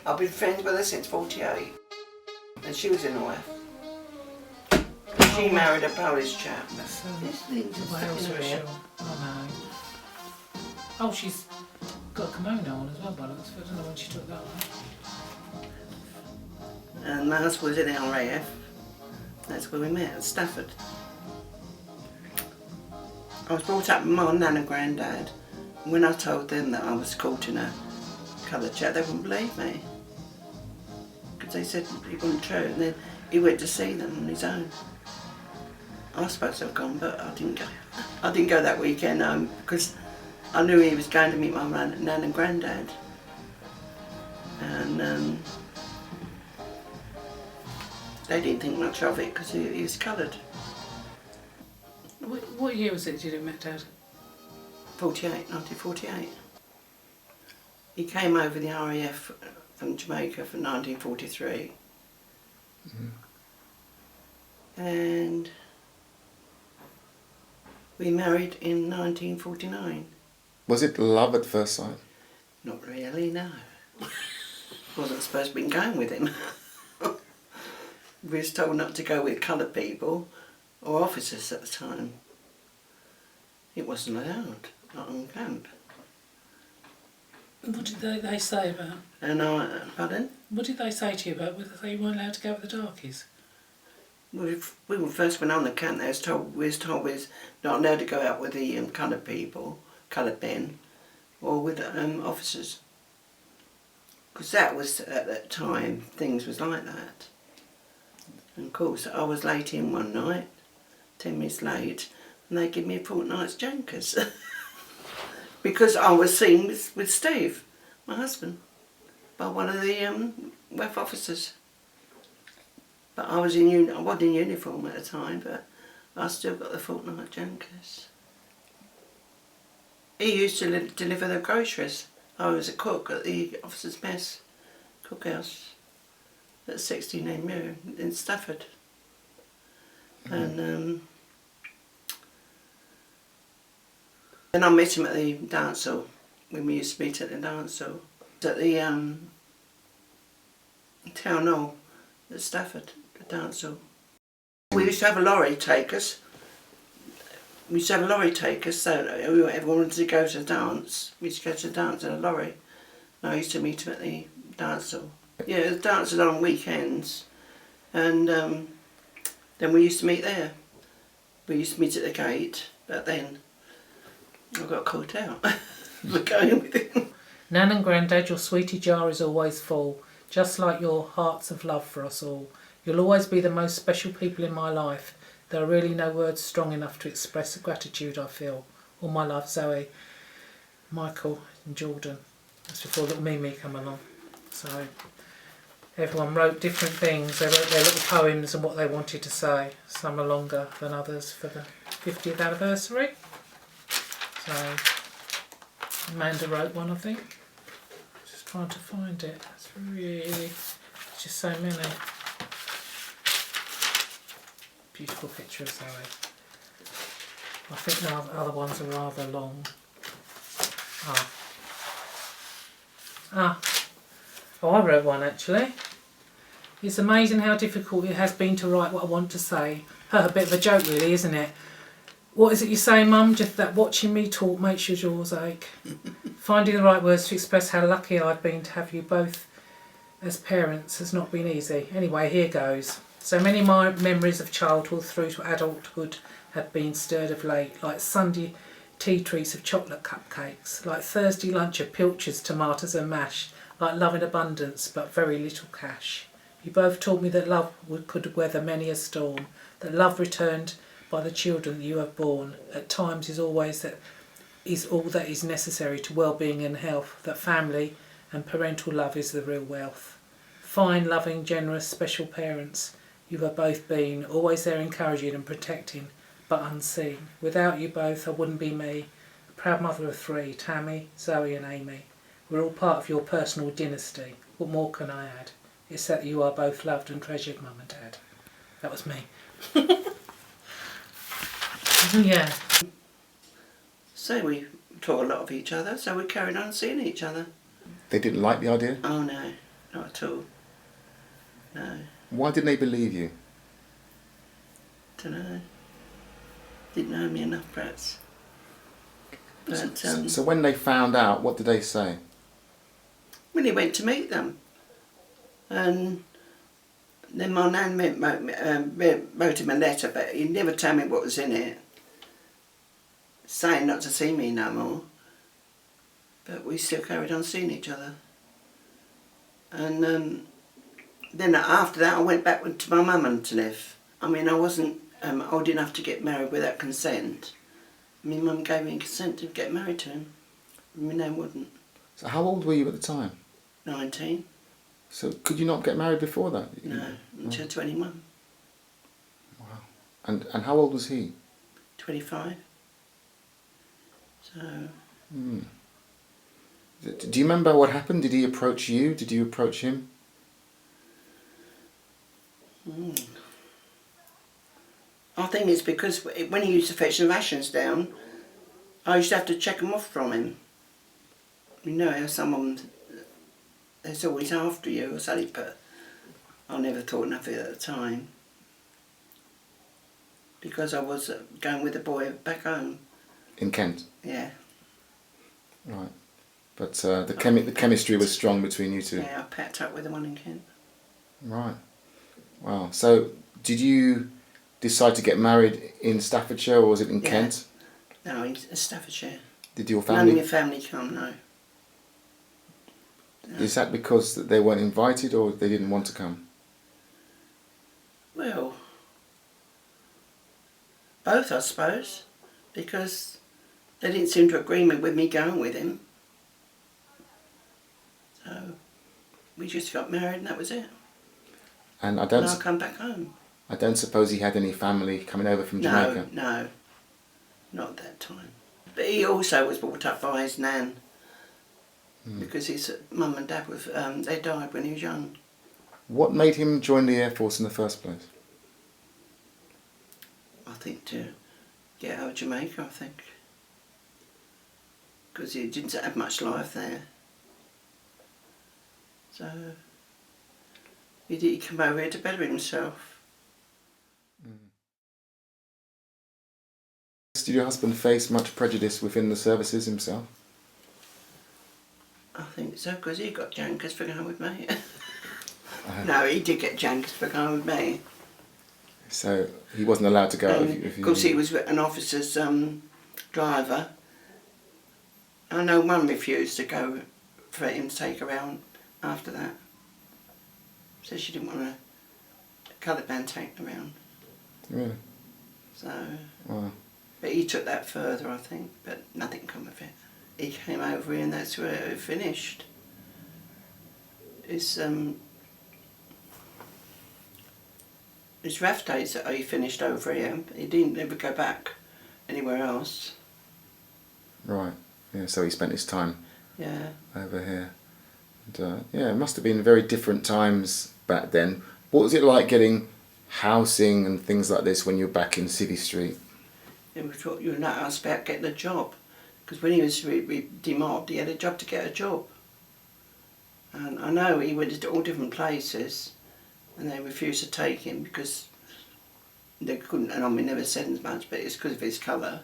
I've been friends with her since 48. And she was in OF. She married a Polish chap. This thing's a Wales sticking sure. out. Oh no. Oh, she's got a kimono on as well, by the looks of it. I don't know when she took that one. And my husband was in the RAF. That's where we met, at Stafford. I was brought up with my nan and granddad. When I told them that I was courting a coloured chap, they wouldn't believe me. Because they said it wasn't true. And then he went to see them on his own. I was supposed to have gone, but I didn't go. I didn't go that weekend because I knew he was going to meet my nan and granddad. And they didn't think much of it because he was coloured. What year was it you met Dad? 1948. He came over the RAF from Jamaica for 1943. And we married in 1949. Was it love at first sight? Not really, no. Wasn't supposed to be going with him. We was told not to go with coloured people or officers at the time. It wasn't allowed, not on camp. What did they say about? And pardon? What did they say to you about whether they weren't allowed to go with the darkies? We were first went on the camp. We was told we was not allowed to go out with the coloured people, coloured men, or with officers. Because that was at that time things was like that. And of course, I was late in one night, 10 minutes late, and they give me a fortnight's jankers because I was seen with Steve, my husband, by one of the WEF officers. But I wasn't in uniform at the time, but I still got the fortnight jankers. He used to deliver the groceries. I was a cook at the officers' mess cookhouse at 16 New in Stafford. And then I met him at the dance hall, when we used to meet at the dance hall. At the town hall at Stafford, the dance hall. We used to have a lorry take us. So whoever wanted to go to the dance, we used to go to the dance in a lorry. And I used to meet him at the dance hall. Yeah, the dances on weekends, and then we used to meet there. We used to meet at the gate, but then I got caught out for going with him. Nan and Grandad, your sweetie jar is always full, just like your hearts of love for us all. You'll always be the most special people in my life. There are really no words strong enough to express the gratitude I feel. All my love, Zoe, Michael and Jordan. That's before little Mimi come along. So everyone wrote different things. They wrote their little poems and what they wanted to say. Some are longer than others for the 50th anniversary. So Amanda wrote one, I think. Just trying to find it. It's just so many. Beautiful picture of Zoe. I think the other ones are rather long. Oh, I wrote one actually. It's amazing how difficult it has been to write what I want to say. A bit of a joke really, isn't it? What is it you say, Mum? Just that watching me talk makes your jaws ache. Finding the right words to express how lucky I've been to have you both as parents has not been easy. Anyway, here goes. So many of my memories of childhood through to adulthood have been stirred of late, like Sunday tea treats of chocolate cupcakes, like Thursday lunch of pilchards, tomatoes and mash, like love in abundance but very little cash. You both taught me that love could weather many a storm, that love returned by the children that you have borne at times is all that is necessary to well-being and health, that family and parental love is the real wealth. Fine, loving, generous, special parents you have both been, always there encouraging and protecting, but unseen. Without you both, I wouldn't be me. A proud mother of 3, Tammy, Zoe and Amy. We're all part of your personal dynasty. What more can I add? It's that you are both loved and treasured, Mum and Dad. That was me. Yeah. So we taught a lot of each other, so we carried on seeing each other. They didn't like the idea? Oh no, not at all. No, Why didn't they believe you? don't know. Didn't know me enough, perhaps. But So when they found out, what did they say? when he went to meet them, and then my nan wrote him a letter, but he never told me what was in it, saying not to see me no more. But we still carried on seeing each other. And then after that I went back to my mum and to live. I mean, I wasn't old enough to get married without consent. My mum gave me consent to get married to him. My nan wouldn't. So how old were you at the time? 19. So could you not get married before that? No, until 21. Wow. And how old was he? 25. So... Do you remember what happened? Did he approach you? Did you approach him? I think it's because when he used to fetch the rations down, I used to have to check them off from him. You know how someone is always after you or something, but I never thought nothing at the time. Because I was going with the boy back home. In Kent? Yeah. Right. But the chemistry was strong between you two? Yeah, I packed up with the one in Kent. Right. Wow. So did you decide to get married in Staffordshire or was it in Kent? No, in Staffordshire. Did your None of family... my family come, no. Is that because they weren't invited or they didn't want to come? Well, both I suppose, because they didn't seem to agree with me going with him. So we just got married and that was it. And I And I'll come back home. I don't suppose he had any family coming over from Jamaica? No, not at that time. But he also was brought up by his nan, because his mum and dad was they died when he was young. What made him join the Air Force in the first place? I think to get out of Jamaica, I think. Because he didn't have much life there. So he came over here to better himself. Did your husband face much prejudice within the services himself? I think so, because he got jankers for going with me. No, he did get jankers for going with me. So he wasn't allowed to go? Because he was an officer's driver. I know Mum refused to go for him to take her around after that. So she didn't want a coloured man taken around. Really? So... Wow. But he took that further, I think, but nothing come of it. He came over here and that's where it finished. His RAF days that he finished over here. He didn't ever go back anywhere else. Right. Yeah, so he spent his time over here. And, yeah, it must have been very different times back then. What was it like getting housing and things like this when you were back in City Street? It was what you were not asked about getting a job. Because when he was demobbed, he had a job to get a job. And I know he went to all different places and they refused to take him because they couldn't, and I mean, never said as much, but it's because of his colour.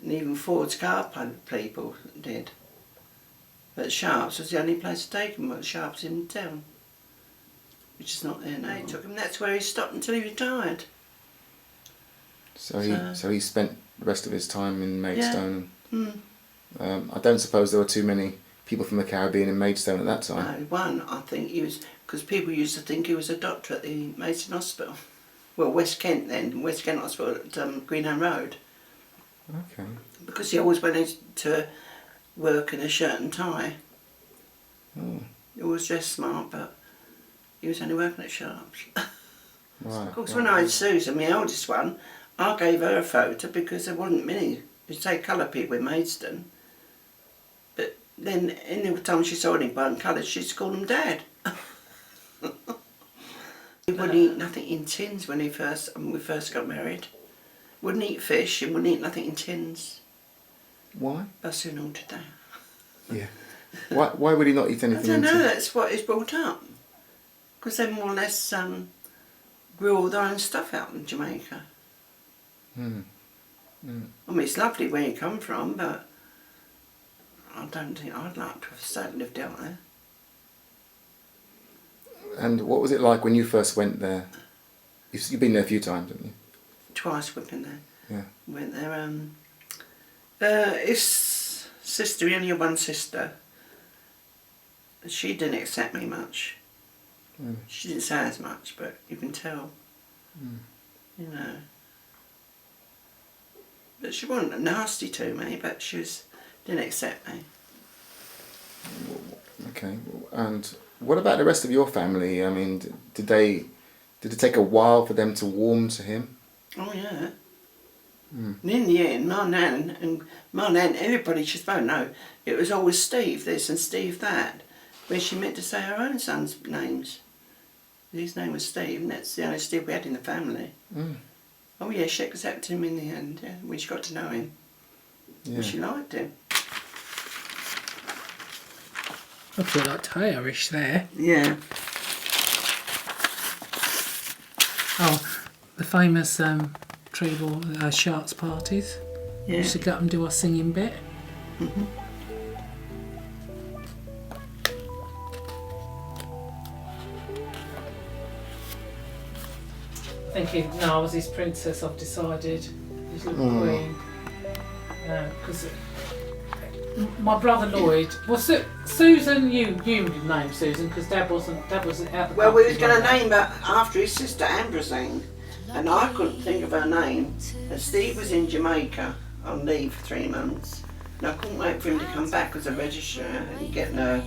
And even Ford's car people did. But Sharps was the only place to take him, was Sharps in town. Which is not there now. He took him, that's where he stopped until he retired. So he spent the rest of his time in Maidstone. Yeah. I don't suppose there were too many people from the Caribbean in Maidstone at that time. No, one, I think he was, because people used to think he was a doctor at the Maidstone Hospital. Well, West Kent then, West Kent Hospital at Greenham Road. Okay. Because he always went to work in a shirt and tie. Oh. He was dressed smart, but he was only working at Sharps. Right. Of course, when I had Susan, my eldest one, I gave her a photo because there wasn't many. You'd say colour people in Maidstone. But then, any time she saw anybody in colour, she'd call him Dad. He wouldn't eat nothing in tins when we first got married. Wouldn't eat fish and wouldn't eat nothing in tins. Why? I soon altered that. Yeah. Why would he not eat I anything? don't know, that's what he's brought up. Because they more or less grew all their own stuff out in Jamaica. Mm. I mean, it's lovely where you come from, but I don't think I'd like to have stayed and lived out there. And what was it like when you first went there? You've been there a few times, haven't you? Twice we've been there. Yeah. Went there. His sister, he only had one sister. She didn't accept me much. Mm. She didn't say as much, but you can tell. Mm. You know. But she wasn't nasty to me, but didn't accept me. Okay. And what about the rest of your family? I mean, did it take a while for them to warm to him? Oh yeah. Mm. And in the end, my nan, everybody she spoke, no, it was always Steve this and Steve that, where she meant to say her own son's names. His name was Steve, and that's the only Steve we had in the family. Mm. Oh yeah, she accepted him in the end, yeah, when she got to know him. Yeah. And she liked him. I feel like Irish there. Yeah. Oh, the famous tribal sharks parties. Yeah. We used to get them do our singing bit. Mm-hmm. Thinking, no, I was his princess, I've decided. His little queen. Because my brother Lloyd, well, Susan, you didn't name Susan because Dad wasn't out the Well, we was country, going to weren't name her after his sister Ambrosine, and I couldn't think of her name. And Steve was in Jamaica on leave for 3 months, and I couldn't wait for him to come back as a registrar and getting her.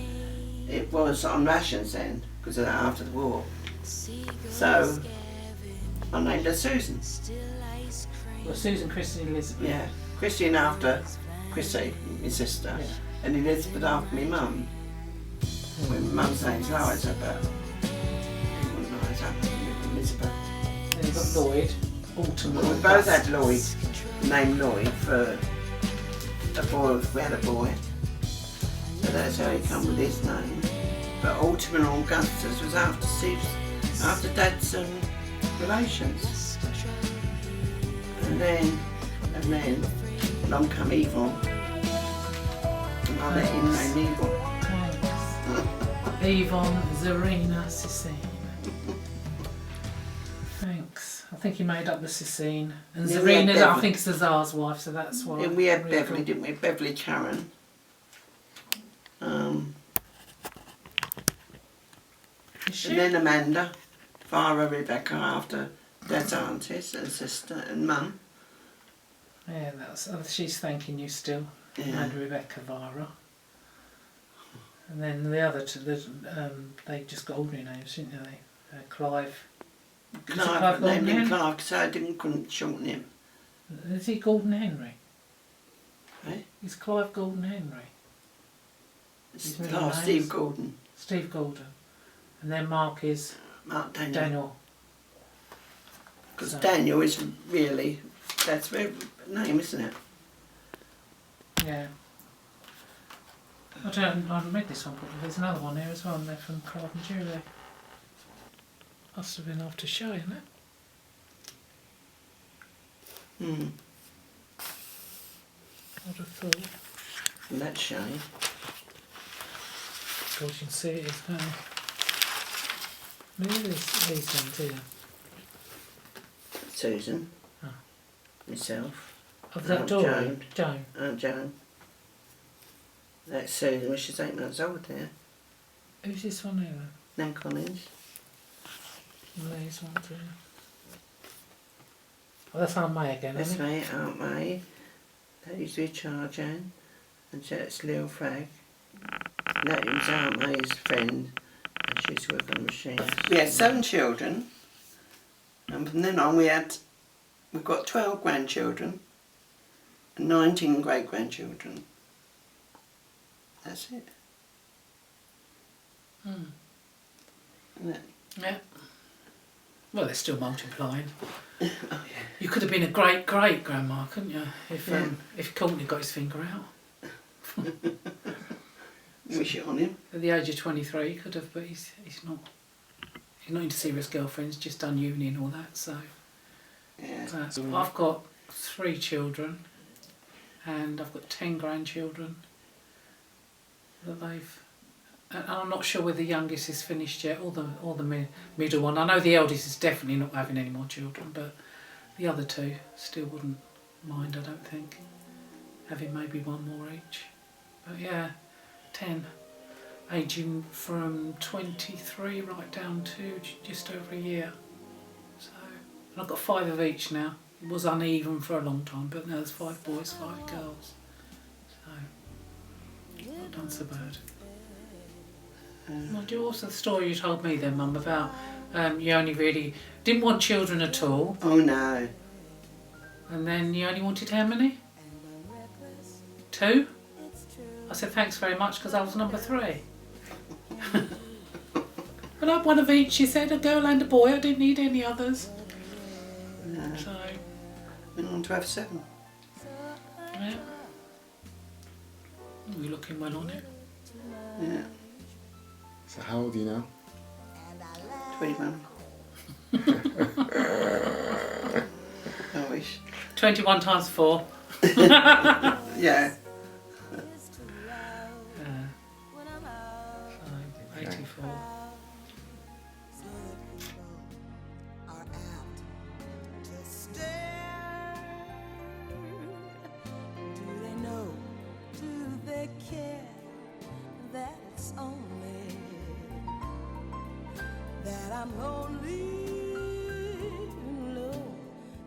It was on rations then, because of after the war. So I named her Susan. Well, Susan, Christine, Elizabeth. Yeah, Christine after Chrissy, my sister, Yeah. and Elizabeth after my mum. My mum's name's Liza, but it wasn't Liza, Elizabeth. Then you've got Lloyd, Autumn. Well, we both had Lloyd, named Lloyd for a boy. We had a boy, so that's how he come with his name. But Autumn and Augustus was after Dad's relations, and then along come Evil, and I let him name Evil. Thanks. Yvonne Zarina Cicine. Thanks. I think he made up the Cicine. And Yeah, we had Zarina, I Beverly. think, is the Tsar's wife, so that's why. And we had Really Beverly, cool. didn't we? Beverly Karen. Is she? And then Amanda, Farah, Rebecca after Dad's aunties and sister and Mum. Yeah, she's thanking you still. Yeah. And Rebecca Vara. And then the other two, they just got ordinary names, didn't they? Clive. Is it Clive, named him Gordon Clive because I couldn't shorten him. Is he Gordon Henry? Eh? He's Clive Gordon Henry. It's His middle Clive name's- Steve Gordon. Steve Gordon. And then Mark is Mark Daniel. Daniel. Because So- Daniel is really, that's their name, isn't it? Yeah. I haven't read this one, but there's another one here as well, and they're from Craig and Julie. Must have been after show, isn't it? Hmm. I'd have thought. Of And that's shame. course, you can see it is now. Look at these ones here. Susan. Oh. Myself. Of that Aunt Dory? Joan. Aunt Joan. That's Susan, well, she's 8 months old there. Who's this one here? Nan Collins. And these ones here. Oh, that's Aunt May again, That's isn't it? me, Aunt May. That used to be Charles Jan. And that's Lil Frag. And that was Aunt May's friend. And she used to work on the machine. We had 7 children. And from then on we've got 12 grandchildren. And 19 great-grandchildren. That's it. Isn't it? Yeah. Well, they're still multiplying. Oh, yeah. You could have been a great grandma, couldn't you? Yeah. If Courtney got his finger out. Wish it on him. At the age of 23 he could have, but he's not. He's not into serious girlfriends, just done uni and all that, so... Yeah. I've got 3 children and I've got 10 grandchildren that they've... And I'm not sure whether the youngest is finished yet or the middle one. I know the eldest is definitely not having any more children, but the other 2 still wouldn't mind, I don't think, having maybe 1 more each. But yeah, 10, aging from 23 right down to just over a year. So, and I've got 5 of each now. It was uneven for a long time, but now there's 5 boys, 5 girls. So, not done so bad. Well, do you also the story you told me then, Mum, about you only really didn't want children at all, Oh no. and then you only wanted how many? 2? I said thanks very much because I was number 3. But I had 1 of each, she said, a girl and a boy, I didn't need any others. No. So, Went on to have 7. yeah. You're looking well on it. Yeah. So how old are you now? 21. I wish. 21 times 4. Yeah. So, 84. I'm lonely, no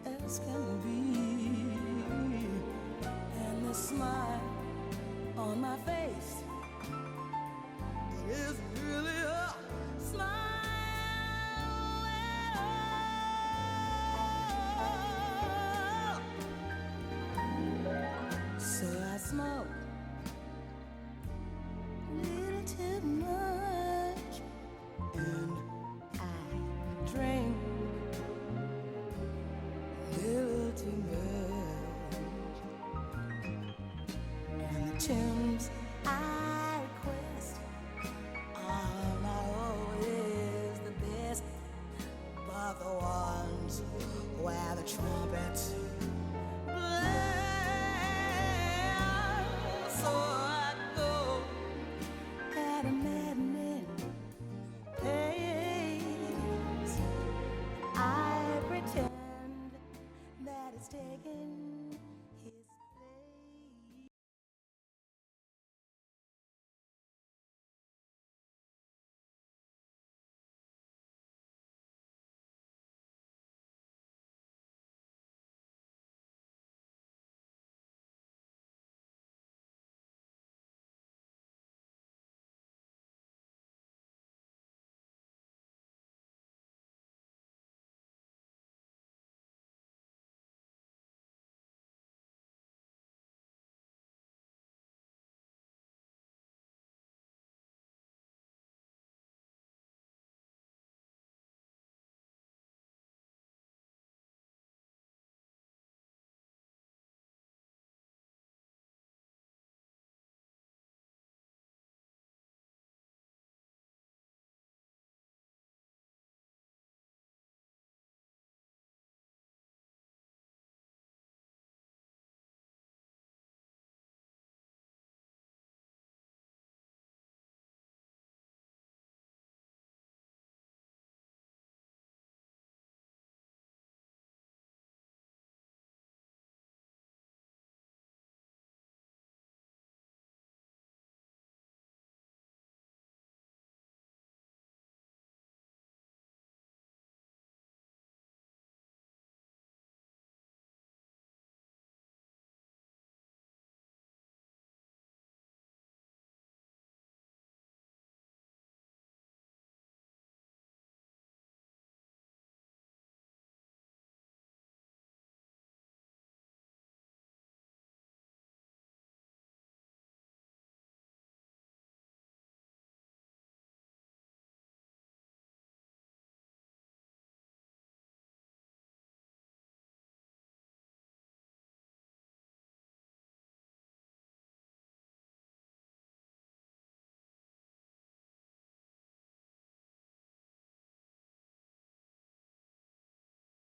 else can